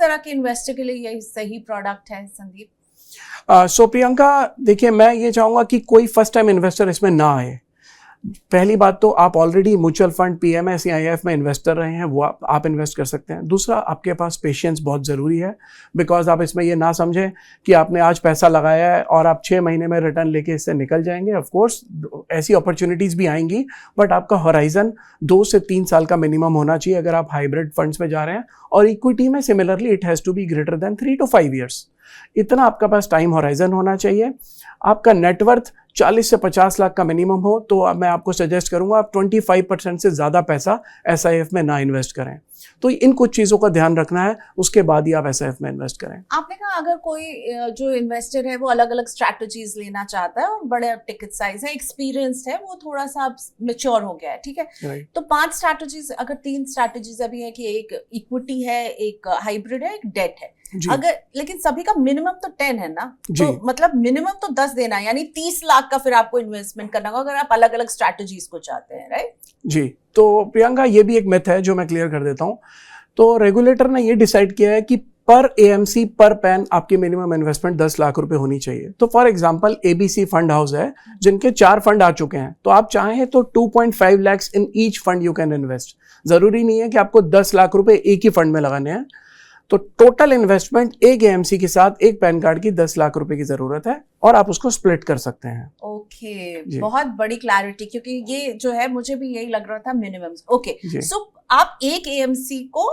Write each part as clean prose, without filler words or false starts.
तरह के इन्वेस्टर के लिए यही सही प्रोडक्ट है संदीप? सो प्रियंका, देखिए मैं ये चाहूँगा कि कोई फर्स्ट टाइम इन्वेस्टर इसमें ना आए। पहली बात तो आप ऑलरेडी म्यूचुअल फंड, पीएमएस या आईएफ में इन्वेस्ट कर रहे हैं, वो आप इन्वेस्ट कर सकते हैं। दूसरा, आपके पास पेशेंस बहुत ज़रूरी है, बिकॉज आप इसमें ये ना समझें कि आपने आज पैसा लगाया है और आप 6 महीने में रिटर्न लेके इससे निकल जाएंगे। ऑफ कोर्स ऐसी अपॉर्चुनिटीज़ भी आएंगी, बट आपका होराइजन 2 से 3 साल का मिनिमम होना चाहिए अगर आप हाइब्रिड फंड्स में जा रहे हैं। और इक्विटी में similarly it has to be greater than 3 to 5 years। इतना आपका पास टाइम होराइजन होना चाहिए। आपका नेटवर्थ 40 से 50 लाख का मिनिमम हो तो मैं आपको सजेस्ट करूंगा आप 25% से ज़्यादा पैसा एसआईएफ में ना इन्वेस्ट करें। तो इन कुछ चीज़ों का ध्यान रखना है, उसके बाद ही आप एसआईएफ में इन्वेस्ट करें। आपने कहा अगर कोई जो इन्वेस्टर है वो अलग अलग स्ट्रैटेजीज लेना चाहता है और बड़े टिकट साइज है, एक्सपीरियंस्ड है, वो थोड़ा सा मेच्योर हो गया है, ठीक है, तो 5 स्ट्रैटेजीज, अगर 3 स्ट्रैटेजीज अभी है कि एक इक्विटी है, एक हाइब्रिड है, एक डेट है, अगर, लेकिन सभी का मिनिमम तो 10 है ना, तो मतलब मिनिमम तो 10 देना है, यानी 30 लाख का फिर आपको इन्वेस्टमेंट करना होगा अगर आप अलग अलग स्ट्रैटेजीज को चाहते हैं, राइट? जी, तो प्रियंका ये भी एक मिथ है जो मैं क्लियर कर देता हूँ। तो रेगुलेटर ने ये डिसाइड किया है कि पर एएमसी पर पैन आपकी मिनिमम इन्वेस्टमेंट 10 लाख रुपए होनी चाहिए। तो for example ABC fund house है जिनके 4 फंड आ चुके हैं, तो आप चाहें तो 2.5 lakhs in each fund you can invest. जरूरी नहीं है कि आपको 10 लाख रुपए एक ही फंड में लगाने हैं। तो टोटल इन्वेस्टमेंट एक एएमसी के साथ एक पैन कार्ड की 10 लाख रुपए की जरूरत है और आप उसको स्प्लिट कर सकते हैं। ओके, बहुत बड़ी क्लैरिटी, क्योंकि ये जो है मुझे भी यही लग रहा था मिनिमम। ओके, सो आप एक एएमसी को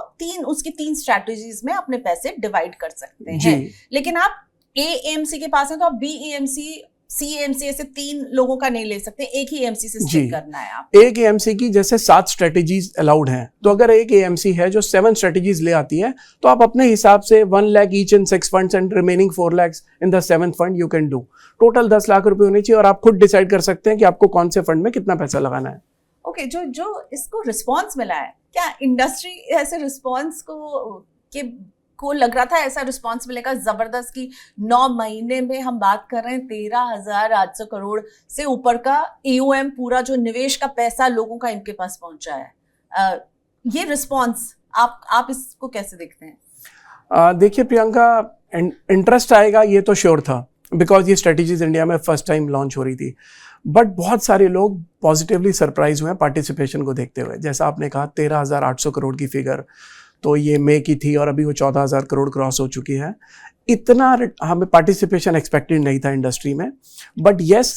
उसकी 3 स्ट्रैटेजीज में अपने पैसे डिवाइड कर सकते हैं, लेकिन आप एएमसी के पास है तो आप बीएमसी, सीएमसी ऐसे 3 लोगों का नहीं ले सकते, एक ही एएमसी से स्टिक करना है आप। एक एएमसी की जैसे 7 स्ट्रेटेजीज अलाउड हैं, तो अगर एक एएमसी है जो 7 स्ट्रेटेजीज ले आती है तो आप अपने हिसाब से 1 lakh each in 6 funds and remaining 4 lakhs in the 7th fund you can do. Total 10 lakh रुपए होने चाहिए और आप खुद डिसाइड कर सकते हैं कि आपको कौन से फंड में कितना पैसा लगाना है। ओके, जो इसको रिस्पॉन्स मिला है, क्या इंडस्ट्री ऐसे रिस्पॉन्स को लग रहा था ऐसा रिस्पॉन्स मिलेगा जबरदस्त की 9 महीने में हम बात कर रहे हैं 13,800 करोड़ से ऊपर का एओएम, पूरा जो निवेश का पैसा लोगों का इनके पास पहुंचा है। ये रिस्पॉन्स आप इसको कैसे देखते हैं? देखिए प्रियंका, इंटरेस्ट आएगा ये तो श्योर था, बिकॉज ये स्ट्रेटेजीज इंडिया में फर्स्ट टाइम लॉन्च हो रही थी। बट बहुत सारे लोग पॉजिटिवली सरप्राइज हुए पार्टिसिपेशन को देखते हुए। जैसा आपने कहा 13,800 करोड़ की फिगर तो ये मई की थी और अभी वो 14,000 करोड़ क्रॉस हो चुकी है। इतना हमें पार्टिसिपेशन एक्सपेक्टेड नहीं था इंडस्ट्री में, बट येस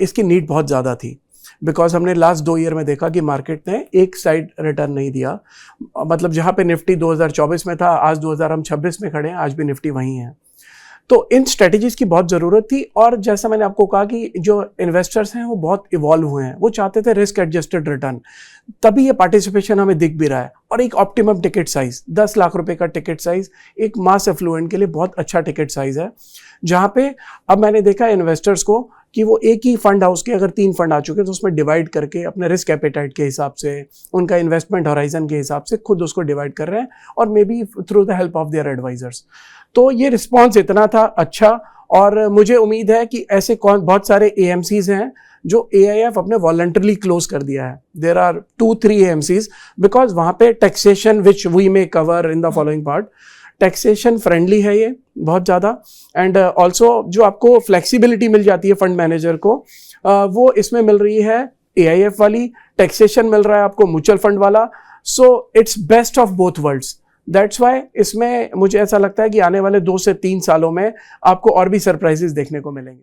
इसकी नीड बहुत ज़्यादा थी, बिकॉज हमने लास्ट 2 ईयर में देखा कि मार्केट ने एक साइड रिटर्न नहीं दिया। मतलब जहाँ पे निफ्टी 2024 में था, आज 2026 में खड़े हैं, आज भी निफ्टी वहीं है। तो इन स्ट्रेटजीज की बहुत ज़रूरत थी। और जैसा मैंने आपको कहा कि जो इन्वेस्टर्स हैं वो बहुत इवॉल्व हुए हैं, वो चाहते थे रिस्क एडजस्टेड रिटर्न, तभी ये पार्टिसिपेशन हमें दिख भी रहा है। और एक ऑप्टिमम टिकट साइज 10 लाख रुपए का टिकट साइज एक मास एफ्लुएंट के लिए बहुत अच्छा टिकट साइज है, जहाँ पे अब मैंने देखा इन्वेस्टर्स को कि वो एक ही फंड हाउस के अगर 3 फंड आ चुके हैं तो उसमें डिवाइड करके अपने रिस्क एपेटाइट के हिसाब से, उनका इन्वेस्टमेंट हॉराइजन के हिसाब से खुद उसको डिवाइड कर रहे हैं, और maybe through the help of their advisers. तो ये रिस्पॉन्स इतना था अच्छा, और मुझे उम्मीद है कि ऐसे बहुत सारे एएमसीज हैं जो एआईएफ अपने वॉलंटरली क्लोज कर दिया है। देयर आर 2-3 एएमसीज, बिकॉज वहाँ पे taxation which we may cover in the following part, taxation friendly है ये बहुत ज़्यादा, एंड ऑल्सो जो आपको फ्लेक्सिबिलिटी मिल जाती है फंड मैनेजर को, वो इसमें मिल रही है एआईएफ वाली, टैक्सेशन मिल रहा है आपको म्यूचुअल फंड वाला। So it's best of both worlds. That's why इसमें मुझे ऐसा लगता है कि आने वाले 2 से 3 सालों में आपको और भी सरप्राइजेस देखने को मिलेंगे।